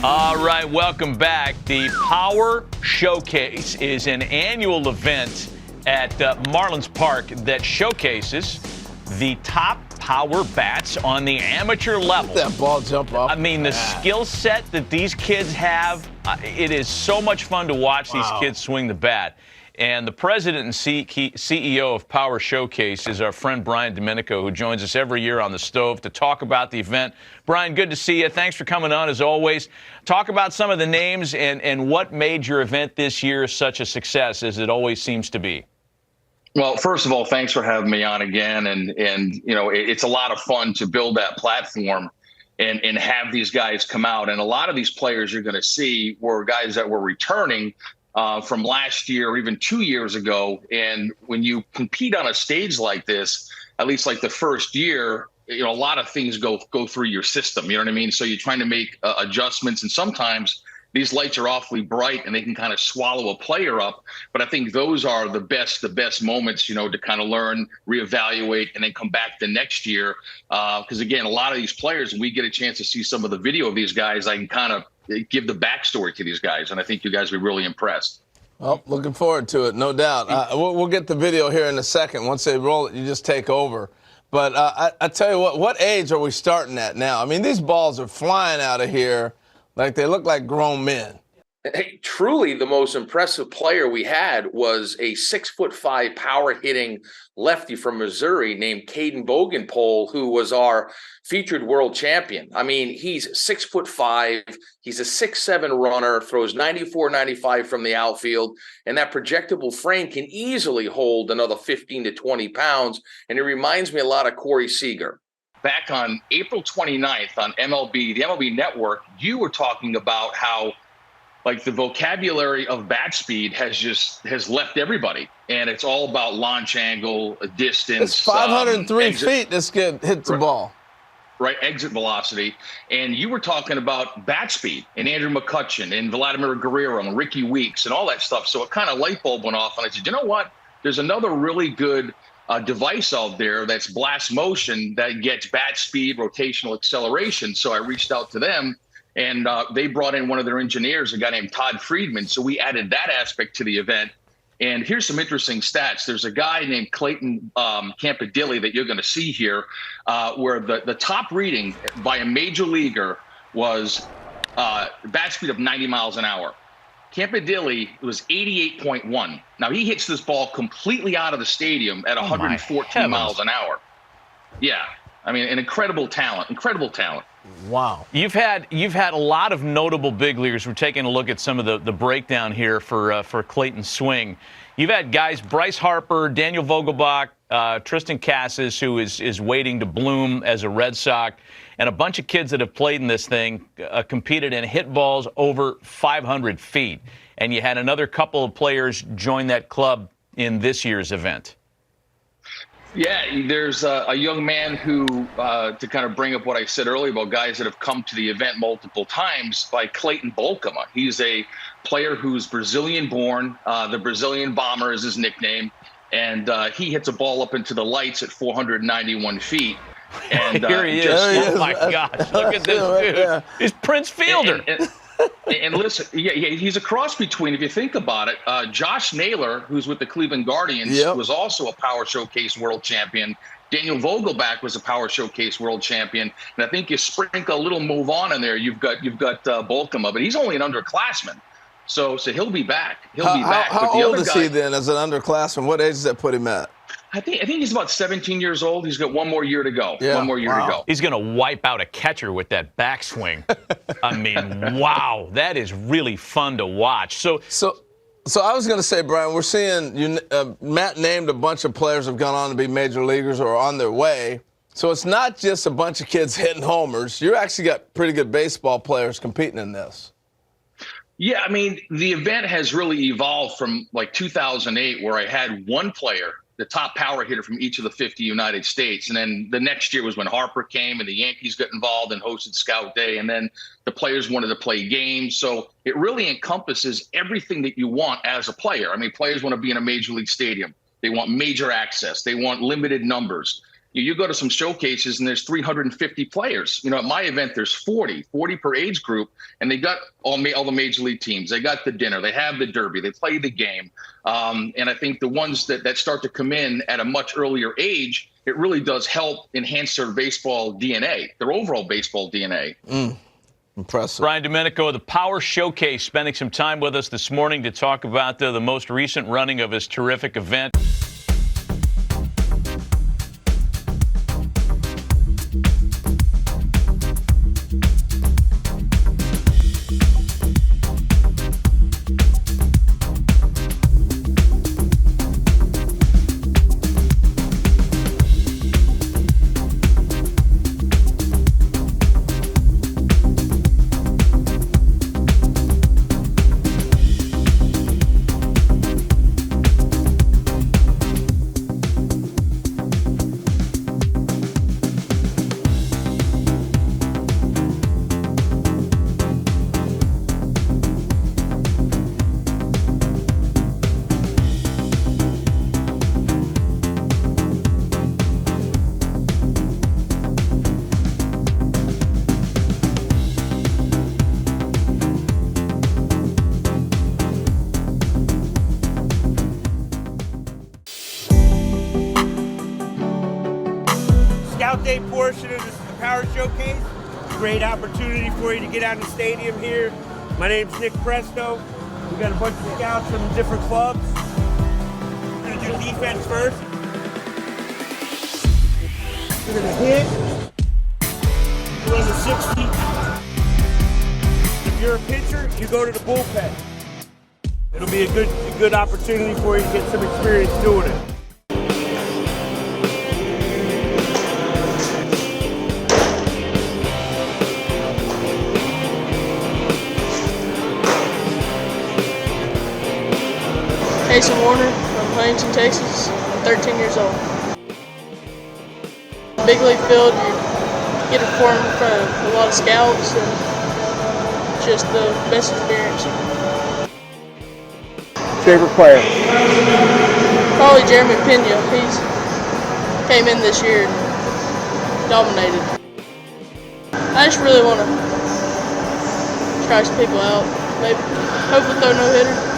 All right, welcome back. The Power Showcase is an annual event at Marlins Park that showcases the top power bats on the amateur level. That ball jump off. I mean, the skill set that these kids have, it is so much fun to watch these kids swing the bat. And the president and CEO of Power Showcase is our friend Brian Domenico, who joins us every year on the stove to talk about the event. Brian, good to see you. Thanks for coming on, as always. Talk about some of the names and what made your event this year such a success, as it always seems to be. Well, first of all, thanks for having me on again. And you know, it's a lot of fun to build that platform and have these guys come out. And a lot of these players you're going to see were guys that were returning from last year or even 2 years ago. And when you compete on a stage like this, at least like the first year, you know, a lot of things go through your system. You know what I mean? So you're trying to make adjustments, and sometimes these lights are awfully bright and they can kind of swallow a player up. But I think those are the best moments, you know, to kind of learn, reevaluate, and then come back the next year. Because again, a lot of these players, when we get a chance to see some of the video of these guys, I can kind of give the backstory to these guys, and I think you guys will be really impressed. Well, looking forward to it, no doubt. We'll get the video here in a second. Once they roll it, you just take over. But I tell you what age are we starting at now? I mean, these balls are flying out of here like they look like grown men. Hey, truly the most impressive player we had was a 6'5" power hitting lefty from Missouri named Caden Bogenpole, who was our featured world champion. I mean, he's 6'5", he's a 6'7" runner, throws 94, 95 from the outfield, and that projectable frame can easily hold another 15 to 20 pounds. And it reminds me a lot of Corey Seager. Back on April 29th on the MLB Network, you were talking about how like the vocabulary of bat speed has left everybody, and it's all about launch angle, distance. It's 503 feet this kid hits the ball. Right, exit velocity. And you were talking about bat speed and Andrew McCutchen and Vladimir Guerrero and Ricky Weeks and all that stuff. So it kind of light bulb went off, and I said, you know what? There's another really good device out there that's blast motion that gets bat speed, rotational acceleration. So I reached out to them. And they brought in one of their engineers, a guy named Todd Friedman. So we added that aspect to the event. And here's some interesting stats. There's a guy named Clayton Campadilli that you're going to see here, where the top reading by a major leaguer was bat speed of 90 miles an hour. Campadilli was 88.1. Now, he hits this ball completely out of the stadium at 114 miles an hour. Yeah. I mean, an incredible talent. Wow. You've had a lot of notable big leaguers. We're taking a look at some of the breakdown here for Clayton's swing. You've had guys, Bryce Harper, Daniel Vogelbach, Tristan Casas, who is waiting to bloom as a Red Sox, and a bunch of kids that have played in this thing, competed and hit balls over 500 feet. And you had another couple of players join that club in this year's event. Yeah, there's a young man who, to kind of bring up what I said earlier about guys that have come to the event multiple times, by Clayton Bolkema. He's a player who's Brazilian-born. The Brazilian Bomber is his nickname. And he hits a ball up into the lights at 491 feet. And here he is. Oh, my gosh. Look at this dude. He's Prince Fielder. And listen, he's a cross between, if you think about it, Josh Naylor, who's with the Cleveland Guardians, was also a Power Showcase world champion. Daniel Vogelbach was a Power Showcase world champion. And I think you sprinkle a little move on in there, you've got Bolkema, but he's only an underclassman. So he'll be back. He'll be back. How old is he then as an underclassman? What age does that put him at? I think he's about 17 years old. He's got one more year to go. Yeah. One more year to go. He's going to wipe out a catcher with that backswing. I mean, wow, that is really fun to watch. So I was going to say, Brian, we're seeing Matt named a bunch of players have gone on to be major leaguers or are on their way. So it's not just a bunch of kids hitting homers. You actually got pretty good baseball players competing in this. Yeah, I mean, the event has really evolved from like 2008, where I had one player, the top power hitter from each of the 50 United States. And then the next year was when Harper came and the Yankees got involved and hosted Scout Day. And then the players wanted to play games. So it really encompasses everything that you want as a player. I mean, players want to be in a major league stadium. They want major access. They want limited numbers. You go to some showcases and there's 350 players. At my event, there's 40 per age group, and they got all the major league teams. They got the dinner, they have the derby, they play the game. And I think the ones that start to come in at a much earlier age, it really does help enhance their baseball DNA, their overall baseball DNA. Impressive. Brian Domenico of the Power Showcase spending some time with us this morning to talk about the most recent running of his terrific event. Scout Day portion of this Power Showcase. Great opportunity for you to get out in the stadium here. My name's Nick Presto. We got a bunch of scouts from different clubs. We're gonna do defense first. We're gonna hit. Run the 60. If you're a pitcher, you go to the bullpen. It'll be a good opportunity for you to get some experience doing it. Cason from Huntington, Texas. I'm 13 years old. Big league field, you get to perform in front of a lot of scouts and just the best experience. Favorite player? Probably Jeremy Pena. He's came in this year and dominated. I just really want to try some people out. Maybe, hopefully throw no hitter.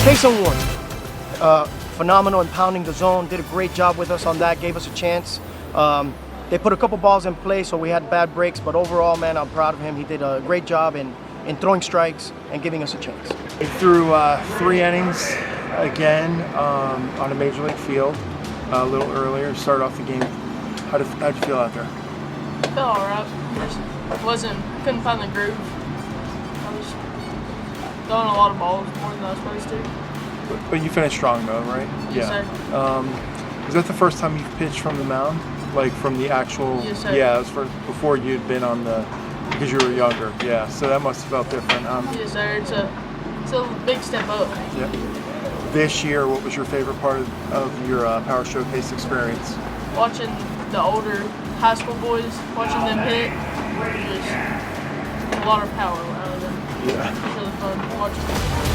Cason won. phenomenal in pounding the zone, did a great job with us on that, gave us a chance. They put a couple balls in play, so we had bad breaks, but overall, man, I'm proud of him. He did a great job in throwing strikes and giving us a chance. He threw 3 innings again on a major league field a little earlier, started off the game. How'd you feel out there? I felt alright. Couldn't find the groove. I was throwing a lot of balls more than I was supposed to. But you finished strong though, right? Yes, sir. Was that the first time you've pitched from the mound? Like from the actual? Yes, sir. Yeah, it was before you'd been on the, because you were younger. Yeah, so that must have felt different. Yes, sir. It's a big step up. Yeah. This year, what was your favorite part of your Power Showcase experience? Watching the older high school boys, watching them hit, just a lot of power out of them. Yeah. It's really fun watching them.